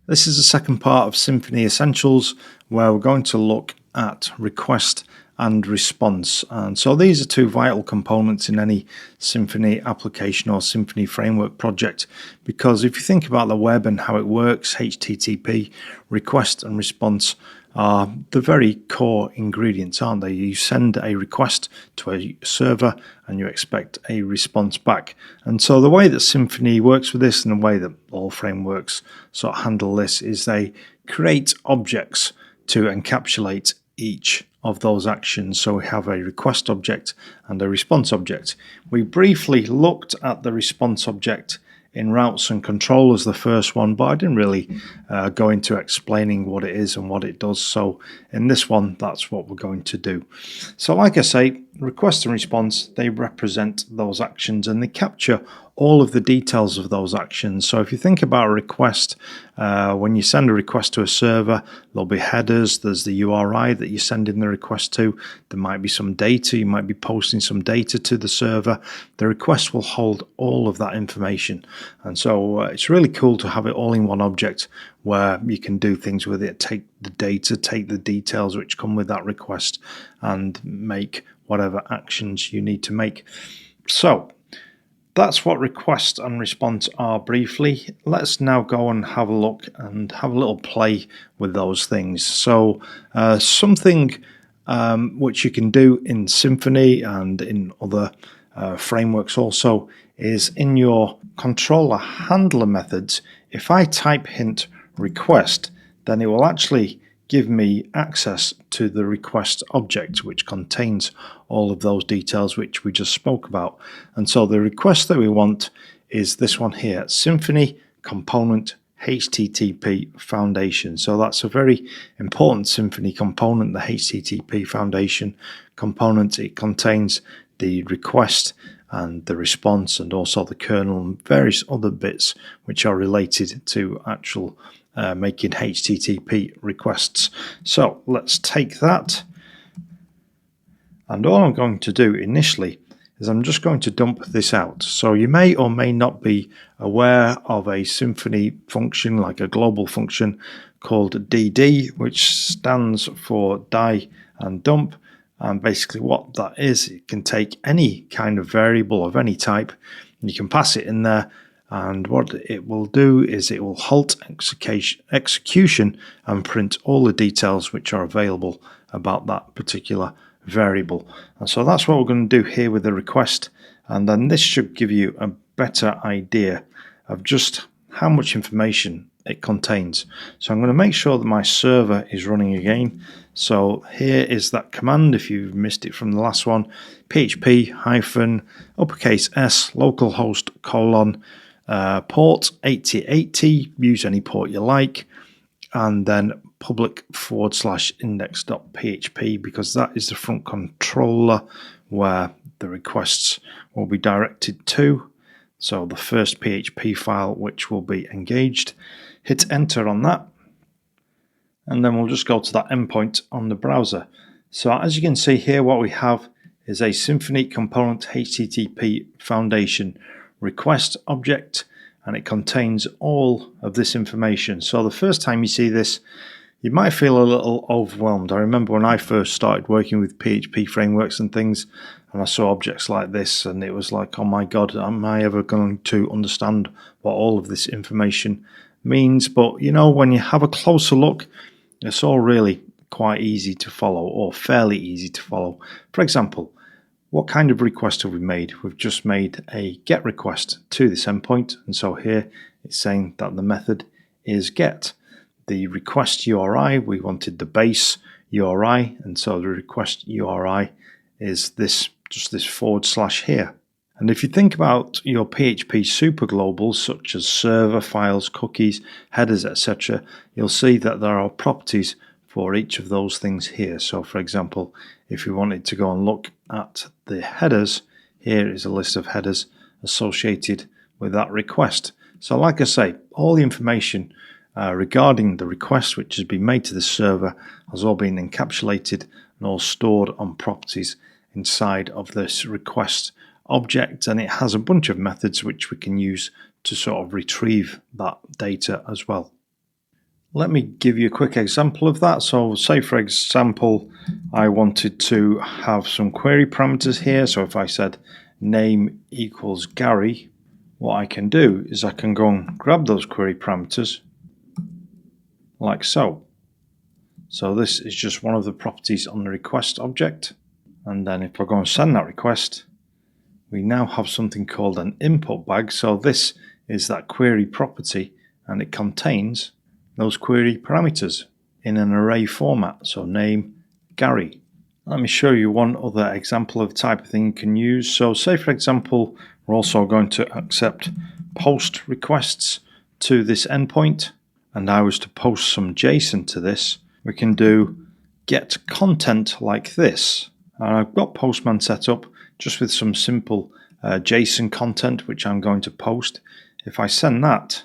This is the second part of Symfony Essentials, where we're going to look at request and response. And so these are two vital components in any Symfony application or Symfony framework project, because if you think about the web and how it works, HTTP, request and response are the very core ingredients, aren't they? You send a request to a server and you expect a response back. And so the way that Symfony works with this, and the way that all frameworks sort of handle this, is they create objects to encapsulate each of those actions. So we have a request object and a response object. We briefly looked at the response object in routes and controllers, the first one, but I didn't really go into explaining what it is and what it does. So in this one, that's what we're going to do. So like I say, request and response, they represent those actions and they capture all of the details of those actions. So if you think about a request, when you send a request to a server, there'll be headers, there's the URI that you're sending the request to, there might be some data, you might be posting some data to the server. The request will hold all of that information. And so it's really cool to have it all in one object where you can do things with it, take the data, take the details which come with that request and make whatever actions you need to make. So that's what request and response are briefly. Let's now go and have a look and have a little play with those things. So something which you can do in Symfony and in other frameworks also is in your controller handler methods. If I type hint request, then it will actually give me access to the request object, which contains all of those details which we just spoke about. And so the request that we want is this one here, Symfony component HTTP foundation. So that's a very important Symfony component, the HTTP foundation component. It contains the request and the response and also the kernel and various other bits which are related to actual making HTTP requests. So let's take that, and all I'm going to do initially is I'm just going to dump this out. So you may or may not be aware of a Symfony function, like a global function called DD, which stands for die and dump. And basically what that is, it can take any kind of variable of any type, and you can pass it in there, and what it will do is it will halt execution and print all the details which are available about that particular variable. And so that's what we're going to do here with the request, and then this should give you a better idea of just how much information it contains. So I'm going to make sure that my server is running again. So here is that command, if you've missed it from the last one, php uppercase s localhost port 8080, use any port you like, and then public /index.php, because that is the front controller where the requests will be directed to. So the first PHP file which will be engaged. Hit enter on that, and then we'll just go to that endpoint on the browser. So as you can see here, what we have is a Symfony component HTTP foundation request object, and it contains all of this information. So the first time you see this, you might feel a little overwhelmed. I remember when I first started working with PHP frameworks and things, and I saw objects like this, and it was like, oh my god, am I ever going to understand what all of this information means? But you know, when you have a closer look, it's all really quite easy to follow, or fairly easy to follow. For example, what kind of request have we made? We've just made a GET request to this endpoint, and so here it's saying that the method is GET. The request URI, we wanted the base URI, and so the request URI is this, just this / here. And if you think about your PHP superglobals such as server, files, cookies, headers, etc., you'll see that there are properties for each of those things here. So for example, if we wanted to go and look at the headers, here is a list of headers associated with that request. So like I say, all the information regarding the request which has been made to the server has all been encapsulated and all stored on properties inside of this request object, and it has a bunch of methods which we can use to sort of retrieve that data as well. Let me give you a quick example of that. So say for example, I wanted to have some query parameters here. So if I said name equals Gary, what I can do is I can go and grab those query parameters like so. So this is just one of the properties on the request object. And then if I go and send that request, we now have something called an input bag. So this is that query property, and it contains those query parameters in an array format. So name, Gary. Let me show you one other example of the type of thing you can use. So say for example, we're also going to accept post requests to this endpoint, and I was to post some JSON to this. We can do get content like this. And I've got Postman set up just with some simple JSON content which I'm going to post. If I send that,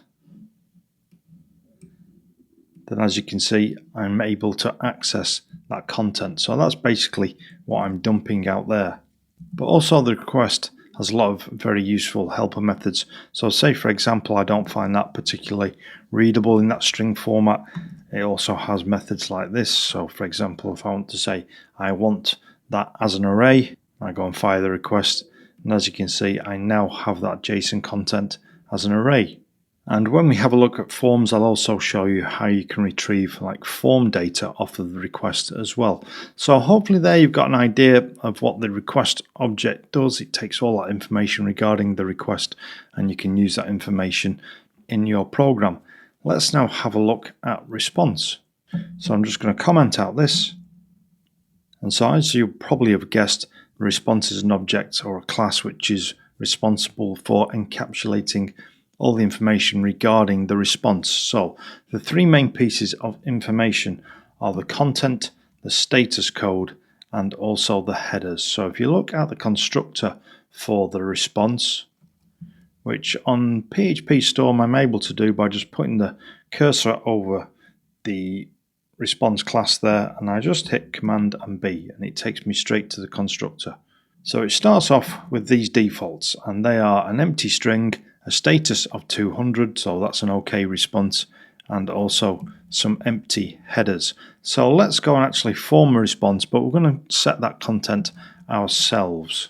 then as you can see, I'm able to access that content. So that's basically what I'm dumping out there. But also the request has a lot of very useful helper methods. So say for example, I don't find that particularly readable in that string format. It also has methods like this. So for example, if I want to say I want that as an array, I go and fire the request, and as you can see, I now have that JSON content as an array. And when we have a look at forms, I'll also show you how you can retrieve like form data off of the request as well. So hopefully there you've got an idea of what the request object does. It takes all that information regarding the request, and you can use that information in your program. Let's now have a look at response. So I'm just going to comment out this. And so as you probably have guessed, the response is an object or a class which is responsible for encapsulating all the information regarding the response. So the three main pieces of information are the content, the status code, and also the headers. So if you look at the constructor for the response, which on PHP Storm I'm able to do by just putting the cursor over the response class there, and I just hit Command and B, and it takes me straight to the constructor. So it starts off with these defaults, and they are an empty string, a status of 200, so that's an OK response, and also some empty headers. So let's go and actually form a response, but we're going to set that content ourselves.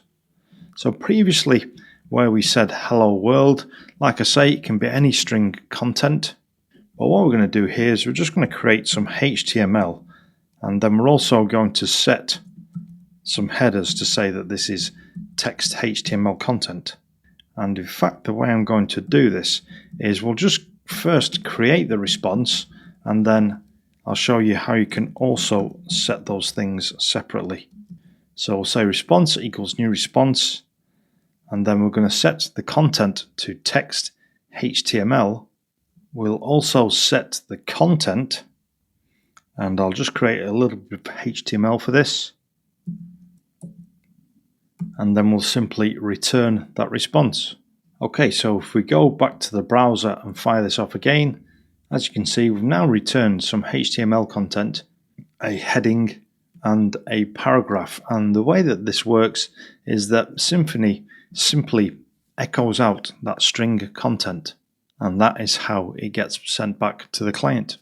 So previously, where we said hello world, like I say, it can be any string content. But what we're going to do here is we're just going to create some HTML, and then we're also going to set some headers to say that this is text HTML content. And in fact, the way I'm going to do this is we'll just first create the response, and then I'll show you how you can also set those things separately. So we'll say response equals new response, and then we're going to set the content to text HTML. We'll also set the content, and I'll just create a little bit of HTML for this, and then we'll simply return that response. Okay, so if we go back to the browser and fire this off again, as you can see, we've now returned some HTML content, a heading and a paragraph. And the way that this works is that Symfony simply echoes out that string content, and that is how it gets sent back to the client.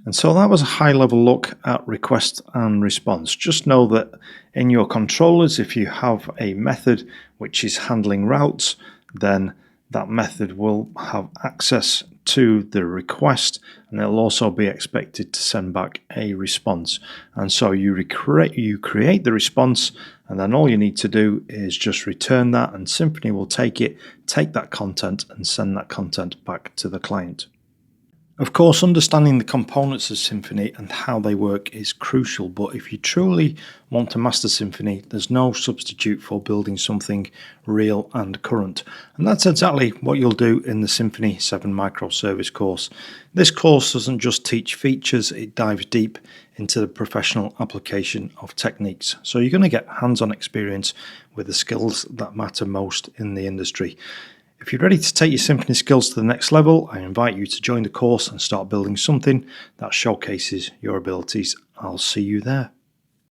And so that was a high-level look at request and response. Just know that in your controllers, if you have a method which is handling routes, then that method will have access to the request, and it'll also be expected to send back a response. And so you create the response, and then all you need to do is just return that, and Symfony will take that content and send that content back to the client. Of course, understanding the components of Symfony and how they work is crucial, but if you truly want to master Symfony, there's no substitute for building something real and current. And that's exactly what you'll do in the Symfony 7 Microservice course. This course doesn't just teach features, it dives deep into the professional application of techniques. So you're going to get hands-on experience with the skills that matter most in the industry. If you're ready to take your Symfony skills to the next level, I invite you to join the course and start building something that showcases your abilities. I'll see you there.